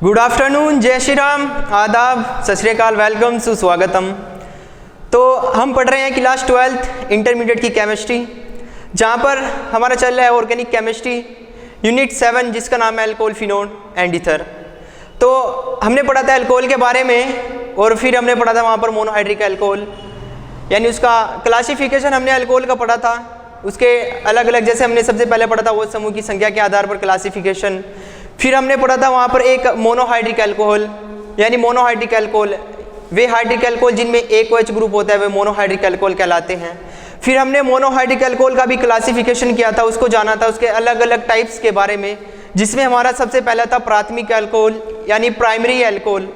Good afternoon, जय श्री राम, आदाब, सत श्री अकाल, वेलकम, सुस्वागतम। तो हम पढ़ रहे हैं क्लास 12th इंटरमीडिएट की केमिस्ट्री, जहाँ पर हमारा चल रहा है ऑर्गेनिक केमिस्ट्री यूनिट 7, जिसका नाम है अल्कोहल, फिनोल एंड ईथर। तो हमने पढ़ा था अल्कोहल के बारे में और फिर हमने पढ़ा था वहाँ पर मोनोहाइड्रिक अल्कोहल, यानी उसका क्लासिफिकेशन हमने अल्कोहल का पढ़ा था। उसके अलग अलग, जैसे हमने सबसे पहले पढ़ा था वो समूह की संख्या के आधार पर क्लासिफिकेशन। फिर हमने पढ़ा था वहाँ पर एक मोनोहाइड्रिक अल्कोहल, यानी मोनोहाइड्रिक अल्कोहल वे हाइड्रिक अल्कोहल जिनमें एक OH ग्रुप होता है वे मोनोहाइड्रिक अल्कोहल कहलाते हैं। फिर हमने मोनोहाइड्रिक अल्कोहल का भी क्लासिफिकेशन किया था, उसको जाना था, उसके अलग अलग टाइप्स के बारे में, जिसमें हमारा सबसे पहला था प्राथमिक अल्कोहल यानी प्राइमरी अल्कोहल,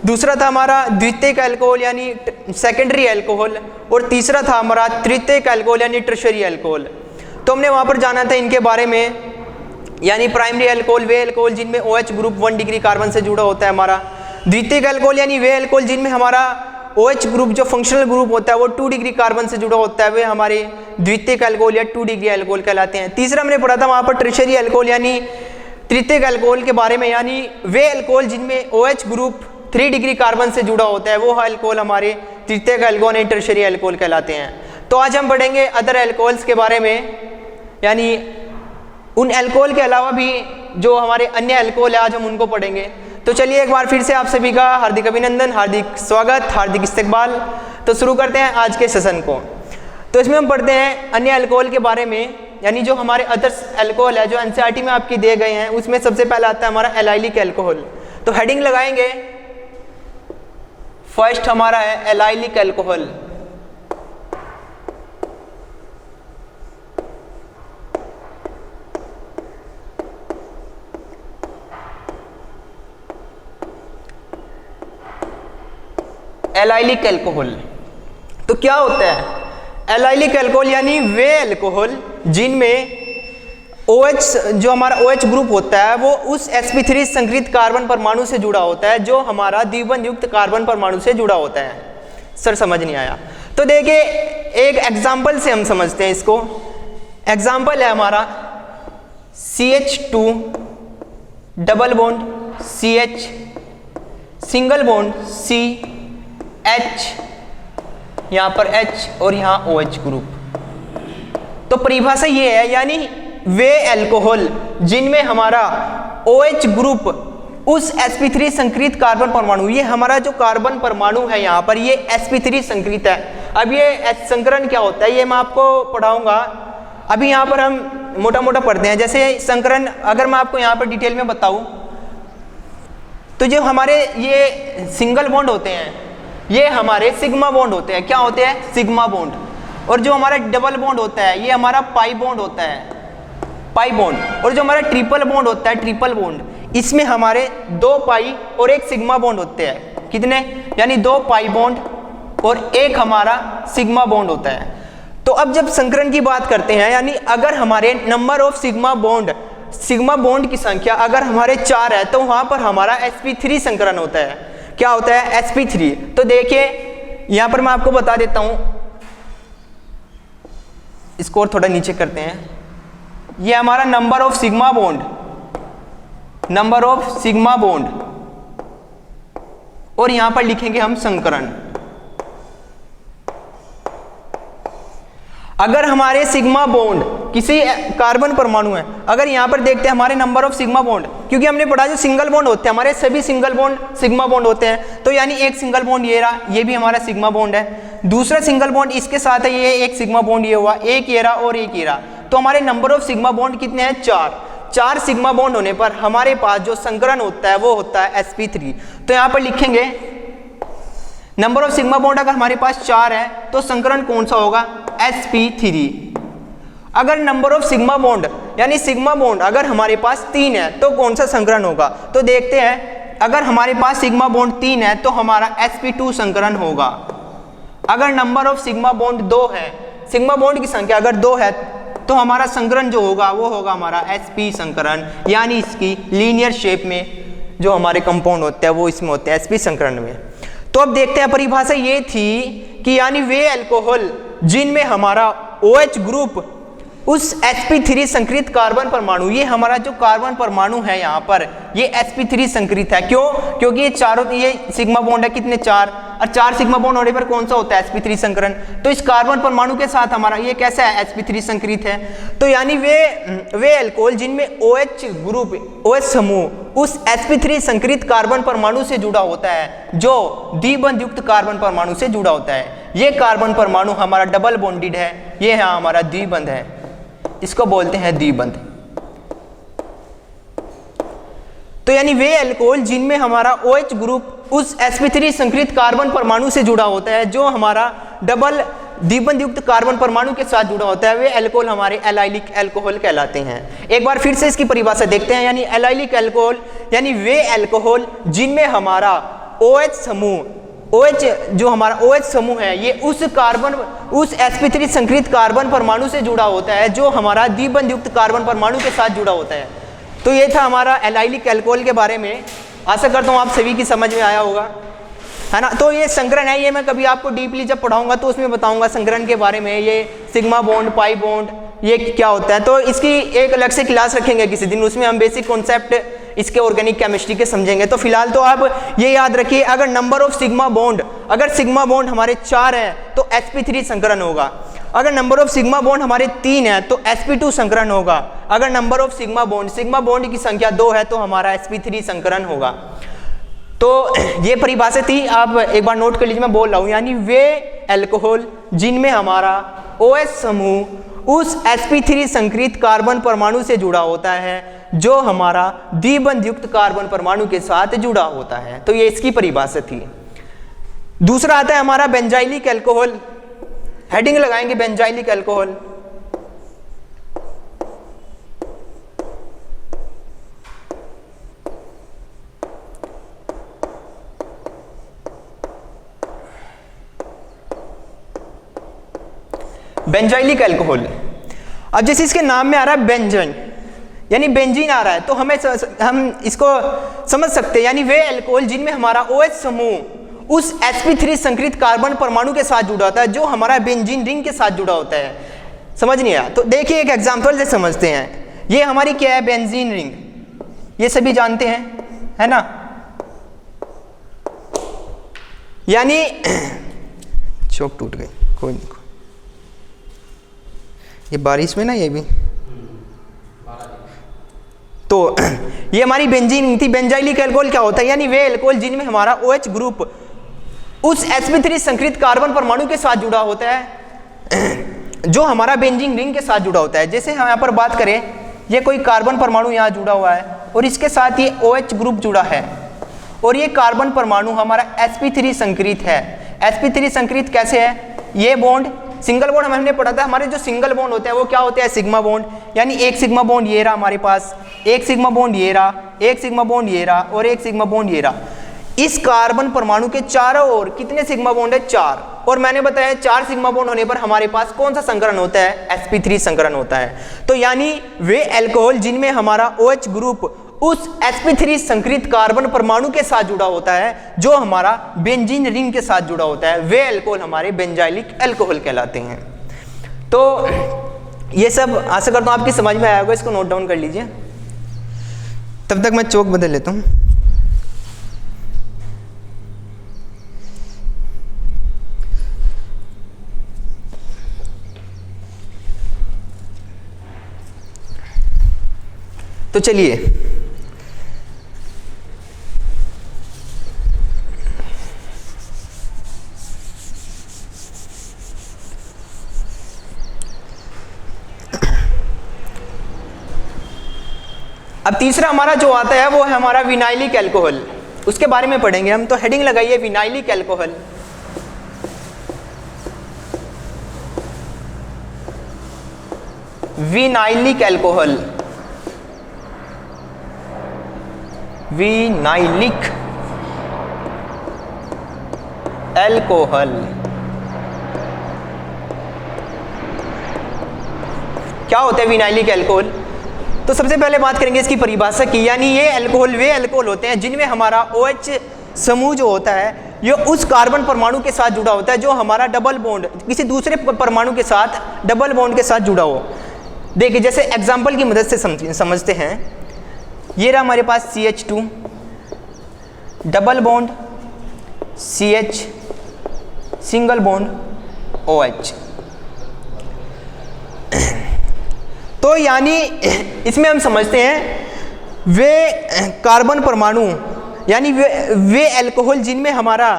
दूसरा था हमारा द्वितीयक अल्कोहल यानी सेकेंडरी अल्कोहल, और तीसरा था हमारा तृतीयक अल्कोहल यानी टर्शियरी अल्कोहल। तो हमने वहाँ पर जाना था इनके बारे में, यानी प्राइमरी अल्कोहल वे अल्कोहल जिनमें OH ग्रुप 1 डिग्री कार्बन से जुड़ा होता है हमारा, द्वितीयक अल्कोहल यानी वे अल्कोहल जिनमें हमारा OH ग्रुप जो फंक्शनल ग्रुप होता है वो 2 डिग्री कार्बन से जुड़ा होता है, वे हमारे द्वितीयक अल्कोहल या 2 डिग्री अल्कोहल कहलाते हैं। तीसरा हमने पढ़ा था वहाँ पर टर्शियरी अल्कोहल यानी तृतीयक अल्कोहल के बारे में, यानी वे अल्कोहल जिनमें OH ग्रुप 3 डिग्री कार्बन से जुड़ा होता है वो अल्कोहल हमारे तृतीयक अल्कोहल यानी टर्शियरी अल्कोहल कहलाते हैं। तो आज हम पढ़ेंगे अदर अल्कोहल्स के बारे में, यानी उन अल्कोहल के अलावा भी जो हमारे अन्य अल्कोहल है आज हम उनको पढ़ेंगे। तो चलिए एक बार फिर से आप सभी का हार्दिक अभिनंदन, हार्दिक स्वागत, हार्दिक इस्तकबाल। तो शुरू करते हैं आज के सेशन को। तो इसमें हम पढ़ते हैं अन्य अल्कोहल के बारे में, यानी जो हमारे अदर्स अल्कोहल है जो NCERT में आपके दिए गए हैं, उसमें सबसे पहला आता है हमारा एलाइलिक अल्कोहल। तो हेडिंग लगाएंगे, फर्स्ट हमारा है एलाइलिक अल्कोहल। एलाइलिक अल्कोहल तो क्या होता है? एलाइलिक अल्कोहल यानी वे अल्कोहल जिनमें OH जो हमारा OH ग्रुप होता है वो उस sp3 संकरित कार्बन परमाणु से जुड़ा होता है जो हमारा द्विबंध युक्त कार्बन परमाणु से जुड़ा होता है। सर समझ नहीं आया? तो देखिए एक एग्जाम्पल से हम समझते हैं इसको। एग्जाम्पल है हमारा CH2 double bond CH, single bond C, H, यहाँ पर H और यहाँ OH ग्रुप। तो परिभाषा ये है, यानी वे अल्कोहल जिनमें हमारा OH ग्रुप उस sp3 संकरित कार्बन परमाणु, ये हमारा जो कार्बन परमाणु है यहाँ पर ये sp3 संकरित है। अब ये संकरण क्या होता है ये मैं आपको पढ़ाऊंगा। अभी यहाँ पर हम मोटा मोटा पढ़ते हैं। जैसे संकरण अगर मैं आपको यहाँ पर डिटेल में बताऊं तो जो हमारे ये सिंगल बॉन्ड होते हैं ये हमारे सिग्मा बॉन्ड होते हैं। क्या होते हैं? Sigma bond. और जो हमारा डबल बॉन्ड होता है ये हमारा पाई बॉन्ड होता है, पाई बॉन्ड। और जो हमारा ट्रिपल बॉन्ड होता है, ट्रिपल बॉन्ड, इसमें हमारे 2 पाई और 1 सिग्मा बॉन्ड होते हैं। कितने? यानी 2 पाई बॉन्ड और 1 हमारा सिग्मा बॉन्ड होता है। तो अब जब संकरण की बात करते हैं, यानी अगर हमारे नंबर ऑफ सिग्मा बॉन्ड की संख्या अगर हमारे 4 है तो वहां पर हमारा sp3 संकरण होता है। क्या होता है? sp3। तो देखिए यहां पर मैं आपको बता देता हूं, इसको और थोड़ा नीचे करते हैं। ये हमारा नंबर ऑफ सिग्मा बॉन्ड, और यहां पर लिखेंगे हम संकरण। अगर हमारे सिग्मा बॉन्ड किसी कार्बन परमाणु है, अगर यहाँ पर देखते हैं हमारे नंबर ऑफ सिग्मा बॉन्ड, क्योंकि हमने पढ़ा जो सिंगल बॉन्ड होते हैं हमारे सभी सिंगल बॉन्ड सिग्मा बॉन्ड होते हैं। तो यानी एक सिंगल बॉन्ड ये रहा, ये भी हमारा सिग्मा बॉन्ड है। दूसरा सिंगल बॉन्ड इसके साथ है, ये एक सिग्मा बॉन्ड ये हुआ, एक ये रहा और एक ये रहा। तो हमारे नंबर ऑफ सिग्मा बॉन्ड कितने हैं? 4 सिग्मा बॉन्ड होने पर हमारे पास जो संकरण होता है वो होता है sp3। तो यहाँ पर लिखेंगे नंबर ऑफ सिग्मा बॉन्ड अगर हमारे पास 4 है तो संकरण कौन सा होगा? sp3। अगर नंबर ऑफ सिग्मा बॉन्ड यानी सिग्मा बॉन्ड अगर हमारे पास 3 है तो कौन सा संकरण होगा? तो देखते हैं, अगर हमारे पास सिग्मा बॉन्ड 3 है तो हमारा sp2 संकरण होगा। अगर नंबर ऑफ सिग्मा बॉन्ड 2 है, सिग्मा बॉन्ड की संख्या अगर 2 है तो हमारा संकरण जो होगा वो होगा हमारा sp संकरण, यानी इसकी लीनियर शेप में जो हमारे कंपाउंड होते हैं वो इसमें होते हैं sp संकरण में। तो अब देखते हैं परिभाषा ये थी कि यानी वे अल्कोहल जिनमें हमारा OH ग्रुप उस sp3 संकरित कार्बन परमाणु, ये हमारा जो कार्बन परमाणु है यहाँ पर ये sp3 संकरित है। क्यों? क्योंकि ये चारों, ये सिग्मा बॉन्ड है कितने, 4, और 4 सिग्मा बॉन्ड होने पर कौन सा होता है, sp3 संकरण। तो इस कार्बन परमाणु के साथ हमारा ये कैसा है, sp3 संकरित है। तो यानी वे अल्कोहल जिनमें OH ग्रुप, OH समूह उस sp3 संकरित कार्बन परमाणु से जुड़ा होता है, जो द्विबंध युक्त कार्बन परमाणु से जुड़ा होता है। ये कार्बन परमाणु हमारा डबल बॉन्डेड है, ये है हमारा द्विबंध है, इसको बोलते हैं द्विबंध। तो यानी वे अल्कोहल जिनमें हमारा OH ग्रुप उस sp3 संकरित कार्बन परमाणु से जुड़ा होता है, जो हमारा डबल द्विबंध युक्त कार्बन परमाणु के साथ जुड़ा होता है, वे अल्कोहल हमारे एलाइलिक अल्कोहल कहलाते हैं। एक बार फिर से इसकी परिभाषा देखते हैं। यानी एलाइलिक अल्कोहल यानी वे अल्कोहल जिनमें हमारा OH समूह, OH जो हमारा OH समूह है ये उस sp3 संकरित कार्बन परमाणु से जुड़ा होता है, जो हमारा द्विबंध युक्त कार्बन परमाणु के साथ जुड़ा होता है। तो ये था हमारा एलाइलिक अल्कोहल के बारे में। आशा करता हूँ आप सभी की समझ में आया होगा, है ना। तो ये संकरण है, ये मैं कभी आपको डीपली जब पढ़ाऊंगा तो उसमें बताऊंगा संकरण के बारे में, ये सिग्मा बॉन्ड, पाई बॉन्ड, ये क्या होता है। तो इसकी एक अलग से क्लास रखेंगे किसी दिन, उसमें हम बेसिक कॉन्सेप्ट इसके ऑर्गेनिक केमिस्ट्री के समझेंगे। तो फिलहाल तो आप ये याद रखिए, अगर नंबर ऑफ सिग्मा बॉन्ड, अगर सिग्मा बॉन्ड हमारे 4 हैं तो sp3 संकरण होगा। अगर नंबर ऑफ सिग्मा बॉन्ड हमारे 3 है तो sp2 संकरण होगा। अगर नंबर ऑफ सिग्मा बॉन्ड की संख्या 2 है तो हमारा sp3 संकरण होगा। तो ये परिभाषा थी, आप एक बार नोट कर लीजिए, मैं बोल रहा हूँ। यानी वे अल्कोहल जिनमें हमारा OH समूह उस sp3 संकरित कार्बन परमाणु से जुड़ा होता है, जो हमारा द्विबंध युक्त कार्बन परमाणु के साथ जुड़ा होता है। तो ये इसकी परिभाषा थी। दूसरा आता है हमारा बेंजाइलिक अल्कोहल। हेडिंग लगाएंगे बेंजाइलिक अल्कोहल। बेंजाइलिक अल्कोहल, अब जैसे इसके नाम में आ रहा है बेंजन, यानी बेंजीन आ रहा है, तो हम इसको समझ सकते हैं। यानी वे अल्कोहल जिनमें हमारा OH समूह उस sp3 संकरित कार्बन परमाणु के साथ जुड़ा होता है, जो हमारा बेंजीन रिंग के साथ जुड़ा होता है। समझ नहीं आया? तो देखिए एक एग्जांपल से समझते हैं। ये हमारी क्या है, बेंजीन रिंग, ये सभी जानते हैं, है ना। यानी चौक टूट गई, कोई नहीं, ये बारिश में ना, ये भी तो ये हमारी बेंजीन रिंग थी। बेंजाइलिक अल्कोहल क्या होता है, यानी वे अल्कोहल जिनमें हमारा OH ग्रुप उस sp3 संकरित कार्बन परमाणु के साथ जुड़ा होता है, जो हमारा बेंजीन रिंग के साथ जुड़ा होता है। जैसे हम यहाँ पर बात करें, ये कोई कार्बन परमाणु यहाँ जुड़ा हुआ है और इसके साथ ये OH ग्रुप जुड़ा है, और ये कार्बन परमाणु हमारा sp3 संकरित है। sp3 संकरित कैसे है, ये बॉन्ड सिंगल बॉन्ड हमने पढ़ा था, हमारे जो सिंगल बॉन्ड होते हैं वो क्या होते हैं, सिग्मा बॉन्ड। यानी एक सिग्मा बॉन्ड ये रहा हमारे पास, एक सिग्मा बॉन्ड ये रहा, एक सिग्मा बॉन्ड ये रहा, और एक सिग्मा बॉन्ड ये रहा। इस कार्बन परमाणु के चारों ओर कितने सिग्मा बॉन्ड है, 4। और मैंने बताया 4 सिग्मा बॉन्ड होने पर हमारे पास कौन सा संकरण होता है, sp3 संकरण होता है। तो यानी वे अल्कोहल जिनमें हमारा OH ग्रुप उस sp3 संकरित कार्बन परमाणु के साथ जुड़ा होता है, जो हमारा बेंजीन रिंग के साथ जुड़ा होता है, वे अल्कोहल हमारे बेंजाइलिक अल्कोहल कहलाते हैं। तो ये सब आशा करता हूँ आपकी समझ में आया होगा, इसको नोट डाउन कर लीजिए। तब तक मैं चौक बदल लेता हूँ। तो चलिए अब तीसरा हमारा जो आता है वो है हमारा विनाइलिक अल्कोहल, उसके बारे में पढ़ेंगे हम। तो हेडिंग लगाइए vinylic alcohol. Vinylic alcohol, vinylic alcohol क्या होता है विनाइलिक अल्कोहल? तो सबसे पहले बात करेंगे इसकी परिभाषा की। यानी ये अल्कोहल वे अल्कोहल होते हैं जिनमें हमारा OH समूह जो होता है ये उस कार्बन परमाणु के साथ जुड़ा होता है जो हमारा डबल बॉन्ड किसी दूसरे परमाणु के साथ डबल बॉन्ड के साथ जुड़ा हो। देखिए जैसे एग्जाम्पल की मदद से समझते हैं। ये रहा हमारे पास CH2 double bond CH single bond OH। तो यानी इसमें हम समझते हैं वे कार्बन परमाणु यानी वे अल्कोहल जिनमें हमारा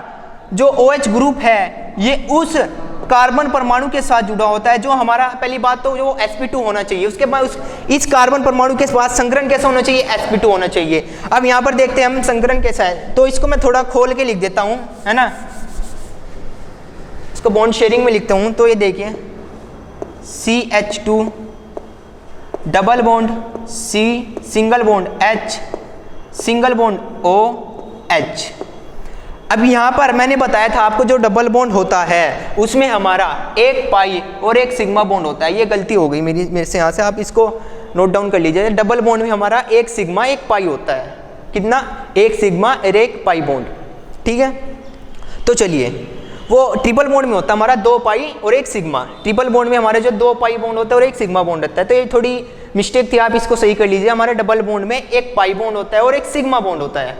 जो OH ग्रुप है ये उस कार्बन परमाणु के साथ जुड़ा होता है जो हमारा, पहली बात तो जो sp2 होना चाहिए, उसके बाद इस कार्बन परमाणु के बाद संकरण कैसा होना चाहिए, sp2 होना चाहिए। अब यहाँ पर देखते हैं हम संकरण कैसा है, तो इसको मैं थोड़ा खोल के लिख देता हूँ, है ना, इसको बॉन्ड शेयरिंग में लिखता हूँ। तो ये देखिए CH2 double bond C single bond H single bond OH। अब यहाँ पर मैंने बताया था आपको जो डबल बॉन्ड होता है उसमें हमारा एक पाई और एक सिग्मा बॉन्ड होता है। ये गलती हो गई मेरे से यहाँ से, आप इसको नोट डाउन कर लीजिए। डबल बॉन्ड में हमारा एक सिग्मा एक पाई होता है, कितना, एक सिग्मा और एक पाई बॉन्ड, ठीक है। तो चलिए वो ट्रिपल बॉन्ड में होता है हमारा दो पाई और एक सिग्मा। ट्रिपल बॉन्ड में हमारे जो दो पाई बॉन्ड होता है और एक सिग्मा बॉन्ड रहता है। तो ये थोड़ी मिस्टेक थी, आप इसको सही कर लीजिए। हमारे डबल बॉन्ड में एक पाई बॉन्ड होता है और एक सिग्मा बॉन्ड होता है,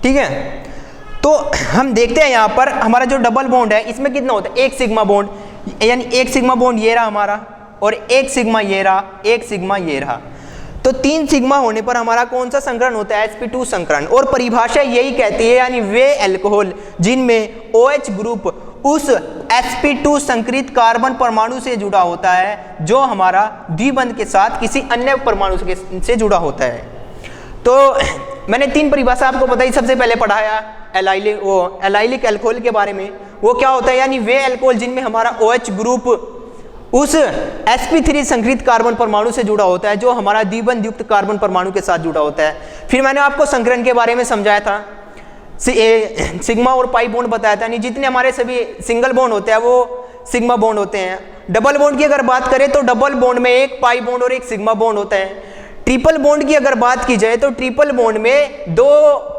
ठीक है। तो हम देखते हैं यहाँ पर हमारा जो डबल बॉन्ड है इसमें कितना होता है, एक सिग्मा बॉन्ड, यानी एक सिग्मा बॉन्ड ये रहा हमारा और एक सिग्मा ये रहा, एक सिग्मा ये रहा। तो तीन सिग्मा होने पर हमारा कौन सा संकरण होता है, sp2 संकरण। और परिभाषा यही कहती है यानी वे अल्कोहल जिनमें OH ग्रुप उस sp2 संकरित कार्बन परमाणु से जुड़ा होता है जो हमारा द्विबंध के साथ किसी अन्य परमाणु से जुड़ा होता है। तो मैंने तीन परिभाषा आपको बताई। सबसे पहले पढ़ाया एलाइलिक अल्कोहल के बारे में। वो क्या होता है, यानी वे अल्कोहल जिनमें हमारा OH ग्रुप उस sp3 संकरित कार्बन परमाणु से जुड़ा होता है जो हमारा द्विबंध युक्त कार्बन परमाणु के साथ जुड़ा होता है। फिर मैंने आपको संकरण के बारे में समझाया था, सिग्मा और पाई बॉन्ड बताया था, यानी जितने हमारे सभी सिंगल बॉन्ड होते हैं वो सिग्मा बॉन्ड होते हैं। डबल बॉन्ड की अगर बात करें तो डबल बॉन्ड में एक पाई बॉन्ड और एक सिग्मा बॉन्ड होता है। ट्रिपल बॉन्ड की अगर बात की जाए तो ट्रिपल बॉन्ड में दो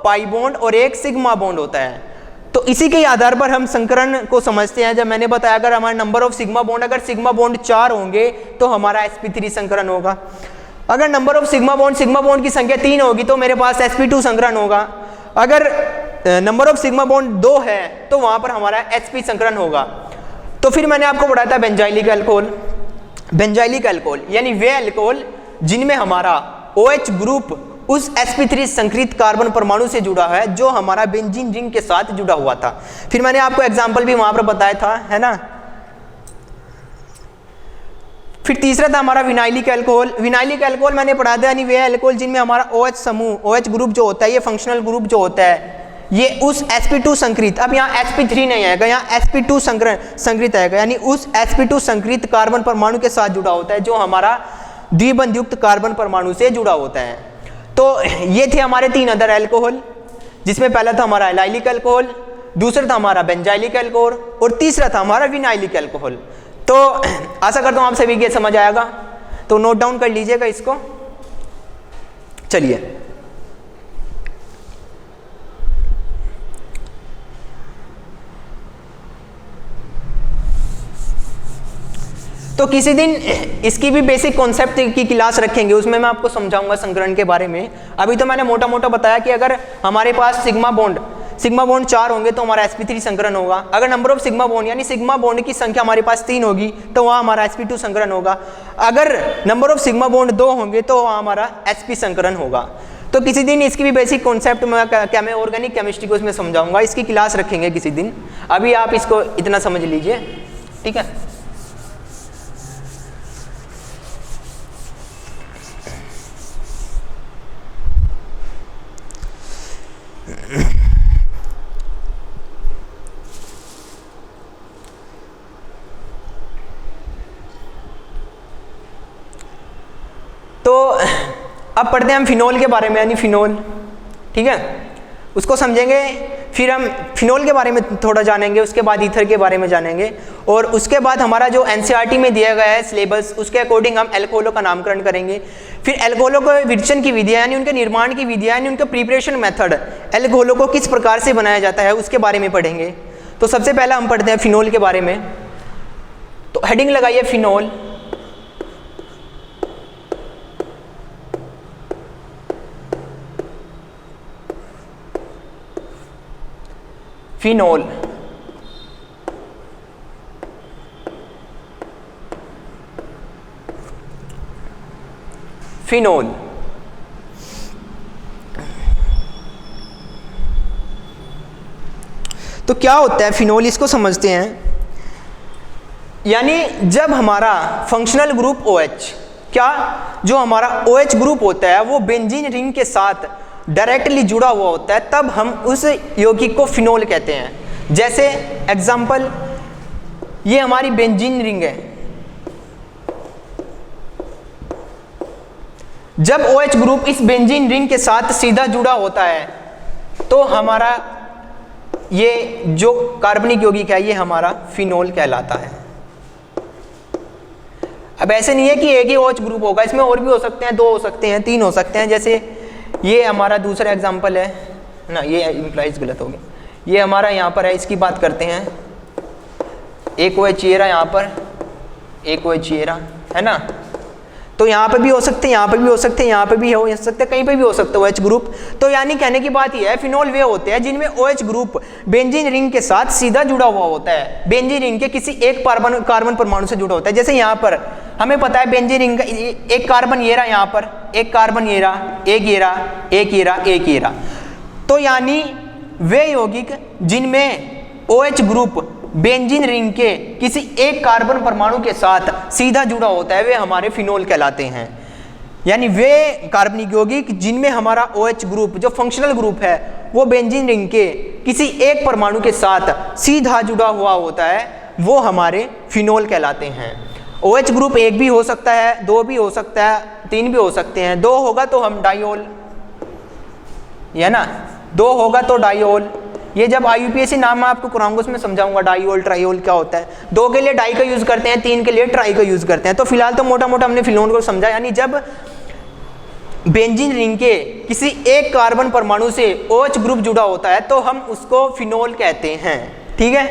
पाई बॉन्ड और एक सिग्मा बॉन्ड होता है। तो इसी के आधार पर हम संकरण को समझते हैं। जब मैंने बताया अगर हमारा नंबर ऑफ सिग्मा बॉन्ड, अगर सिग्मा बॉन्ड 4 होंगे तो हमारा sp3 संकरण होगा। अगर नंबर ऑफ सिग्मा बॉन्ड की संख्या 3 होगी तो मेरे पास sp2 संकरण होगा। अगर नंबर ऑफ सिग्मा बॉन्ड 2 है तो वहां पर हमारा sp संकरण होगा। तो फिर मैंने आपको बताया था बेंजाइलिक अल्कोहल। बेंजाइलिक अल्कोहल यानी वे अल्कोहल जिनमें हमारा OH ग्रुप उस sp3 संकरित कार्बन परमाणु से जुड़ा है जो हमारा बेंजीन रिंग के साथ जुड़ा हुआ था। फिर मैंने आपको एग्जांपल भी वहां पर बताया था, है ना। फिर तीसरा था हमारा विनाइलिक अल्कोहल। विनाइलिक अल्कोहल मैंने पढ़ा था, यानी वे अल्कोहल जिनमें हमारा OH समूह, OH ग्रुप जो होता है, ये फंक्शनल ग्रुप जो होता है, ये उस sp2 संकरित, अब यहाँ sp3 नहीं आएगा, यहाँ sp2 संकरित आएगा, यानी उस sp2 संकरित कार्बन परमाणु के साथ जुड़ा होता है जो हमारा द्विबंध युक्त कार्बन परमाणु से जुड़ा होता है। तो ये थे हमारे 3 अदर अल्कोहल, जिसमें पहला था हमारा एलाइलिक अल्कोहल, दूसरा था हमारा बेंजाइलिक अल्कोहल और तीसरा था हमारा विनाइलिक अल्कोहल। तो आशा करता हूँ आप सभी के समझ आएगा, तो नोट डाउन कर लीजिएगा इसको। चलिए तो किसी दिन इसकी भी बेसिक कॉन्सेप्ट की क्लास रखेंगे, उसमें मैं आपको समझाऊंगा संकरण के बारे में। अभी तो मैंने मोटा मोटा बताया कि अगर हमारे पास सिग्मा बॉन्ड 4 होंगे तो हमारा sp3 संकरण होगा। अगर नंबर ऑफ सिग्मा बॉन्ड यानी सिग्मा बॉन्ड की संख्या हमारे पास 3 होगी तो वहाँ हमारा sp2 संकरण होगा। अगर नंबर ऑफ सिग्मा बॉन्ड 2 होंगे तो वहाँ हमारा sp संकरण होगा। तो किसी दिन इसकी भी बेसिक कॉन्सेप्ट मैं ऑर्गेनिक केमिस्ट्री को उसमें समझाऊंगा, इसकी क्लास रखेंगे किसी दिन। अभी आप इसको इतना समझ लीजिए, ठीक है। तो अब पढ़ते हैं हम फिनोल के बारे में, यानी फिनोल, ठीक है, उसको समझेंगे। फिर हम फिनोल के बारे में थोड़ा जानेंगे, उसके बाद ईथर के बारे में जानेंगे, और उसके बाद हमारा जो एनसीईआरटी में दिया गया है सिलेबस, उसके अकॉर्डिंग हम अल्कोहलों का नामकरण करेंगे। फिर अल्कोहलों को विरचन की विधियाँ, यानी उनके निर्माण की विधियाँ, यानी उनका प्रिपरेशन मेथड, अल्कोहलों को किस प्रकार से बनाया जाता है उसके बारे में पढ़ेंगे। तो सबसे पहला हम पढ़ते हैं फिनोल के बारे में। तो हेडिंग लगाइए फिनोल। फिनोल। फिनोल तो क्या होता है फिनोल, इसको समझते हैं। यानी जब हमारा फंक्शनल ग्रुप OH, क्या जो हमारा OH ग्रुप होता है वो बेंजीन रिंग के साथ डायरेक्टली जुड़ा हुआ होता है, तब हम उस यौगिक को फिनोल कहते हैं। जैसे एग्जांपल, ये हमारी बेंजीन रिंग है। जब OH ग्रुप इस बेंजीन रिंग के साथ सीधा जुड़ा होता है तो हमारा ये जो कार्बनिक यौगिक है ये हमारा फिनोल कहलाता है। अब ऐसे नहीं है कि एक ही OH ग्रुप होगा, इसमें और भी हो सकते हैं, 2 हो सकते हैं, 3 हो सकते हैं। जैसे ये हमारा दूसरा एग्जांपल है ना, ये इम्प्लाइज गलत हो गया। ये हमारा यहाँ पर है, इसकी बात करते हैं। एक OH ये रहा यहाँ पर, एक OH ये रहा, है ना। तो यहाँ पे भी हो सकते हैं, यहाँ पे भी हो सकते हैं, यहाँ पे भी हो सकते हैं, कहीं पे भी हो सकते हैं OH ग्रुप। तो यानी कहने की बात यह है, फिनोल वे होते हैं जिनमें OH ग्रुप बेंजीन रिंग के साथ सीधा जुड़ा हुआ होता है, बेंजीन रिंग के किसी एक कार्बन परमाणु से जुड़ा होता है। जैसे यहाँ पर हमें पता है बेंजीन रिंग का एक कार्बन ये रहा, यहाँ पर एक कार्बन ये रहा, एक ये रहा, एक ये रहा, एक ये रहा। तो यानी वे यौगिक जिनमें OH ग्रुप बेंजीन रिंग के किसी एक कार्बन परमाणु के साथ सीधा जुड़ा होता है वे हमारे फिनोल कहलाते हैं। यानी वे कार्बनिक यौगिक जिनमें हमारा OH ग्रुप जो फंक्शनल ग्रुप है वो बेंजीन रिंग के किसी एक परमाणु के साथ सीधा जुड़ा हुआ होता है, वो हमारे फिनोल कहलाते हैं। OH ग्रुप एक भी हो सकता है, 2 भी हो सकता है, 3 भी हो सकते हैं। 2 होगा तो हम डाइओल, है ना, 2 होगा तो डाइओल। ये जब IUPAC नाम मैं आपको कराऊंगा उसमें समझाऊंगा डाइओल ट्राइओल क्या होता है। 2 के लिए डाई का यूज करते हैं, 3 के लिए ट्राई का यूज करते हैं। तो फिलहाल तो मोटा मोटा हमने फिनोल को समझा। यानी जब बेंजीन रिंग के किसी एक कार्बन परमाणु से OH ग्रुप जुड़ा होता है तो हम उसको फिनोल कहते हैं। ठीक है।